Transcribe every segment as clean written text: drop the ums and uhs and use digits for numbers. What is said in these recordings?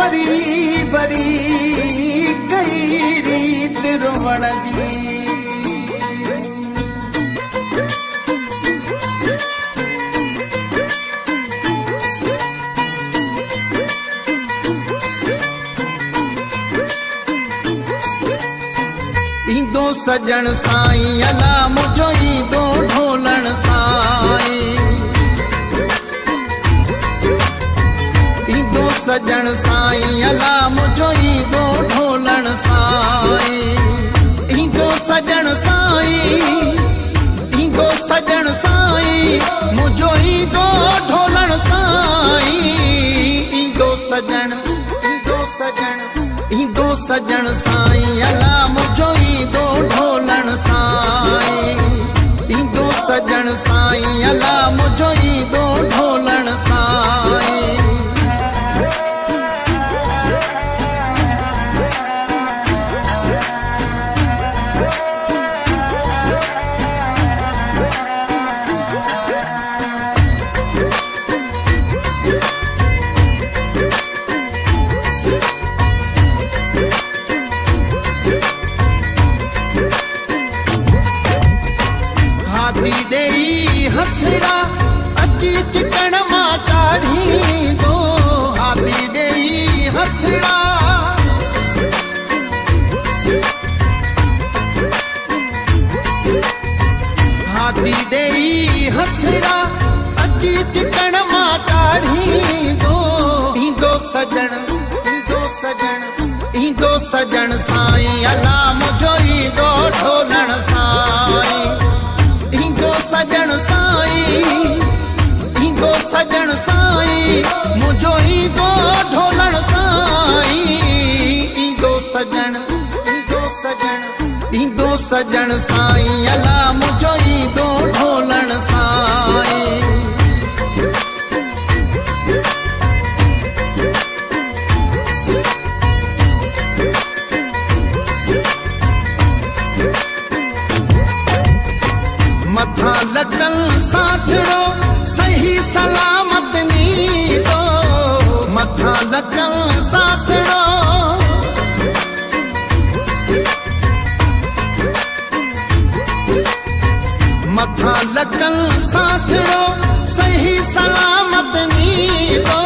बरी बरी कई रीत रोवण जी। ईंदो सजण साईं अला मुझो ईंदो ढोलण साईं। ईंदो सजण साईं अला मुझो ईंदो ढोलण साईं। ईंदो सजण साईं, ईंदो सजण साईं मुझो ईंदो ढोलण साईं। ईंदो सजण, ईंदो सजण, ईंदो सजण साईं अला मुझो ईंदो ढोलण साईं। ईंदो सजण साईं अला मुझो ईंदो ढोलण साईं। हाथी देई हथड़ा अची चिकन मां काढ़ींदो। हाथी देई हथड़ा, हाथी देई हथड़ा अची चिकन मां काढ़ींदो। ईंदो सजण, ईंदो सजण, ईंदो सजण साईं अला मुझो ईंदो ढोलण साईं। ईंदो सजण साईं, ईंदो सजण साईं मुझो ईंदो ढोलण साईं। ईंदो सजण, ईंदो सजण, ईंदो सजण साईं अला मुझो ईंदो ढोलण साईं। मथा लगन साथड़ो सही सलामत नींदो। मथा लगन साथड़ो, मथा लगन साथड़ो सही सलामत नींदो।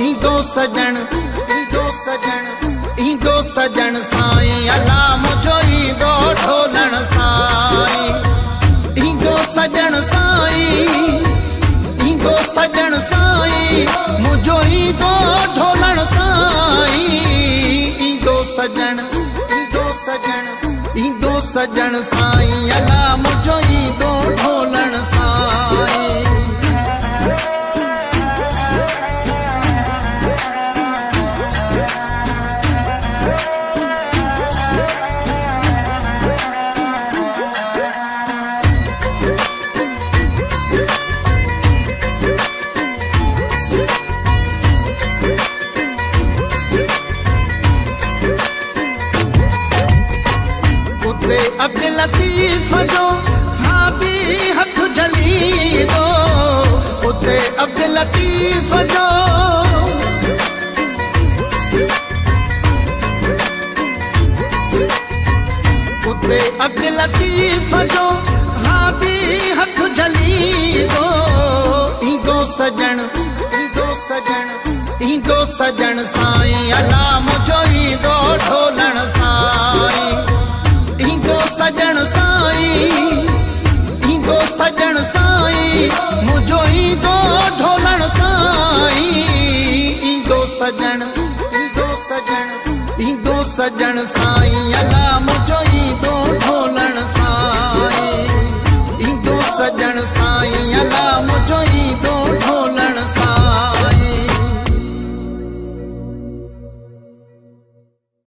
ईंदो सजण, ईंदो सजण, ईंदो सजण साईं अला मुझो ईंदो ढोलण साईं। ईंदो सजण साईं, ईंदो सजण साईं मुझो ईंदो ढोलण साईं। ईंदो सजण, ईंदो सजण, ईंदो सजण साईं अला मुझो ईंदो ढोलण साईं। अब्दुल लतीफ जो हादी हथ जलीदो। उते अब्दुल लतीफ जो, उते अब्दुल लतीफ जो हादी हथ जलीदो। ईंदो सजण, ईंदो सजण, ईंदो सजण साईं अला मुझो ईंदो ढोलण साईं। ईंदो सजण साईं, ईंदो सजण साईं मुझो ईंदो ढोलण साईं। ईंदो सजण, ईंदो सजण, ईंदो सजण साईं अला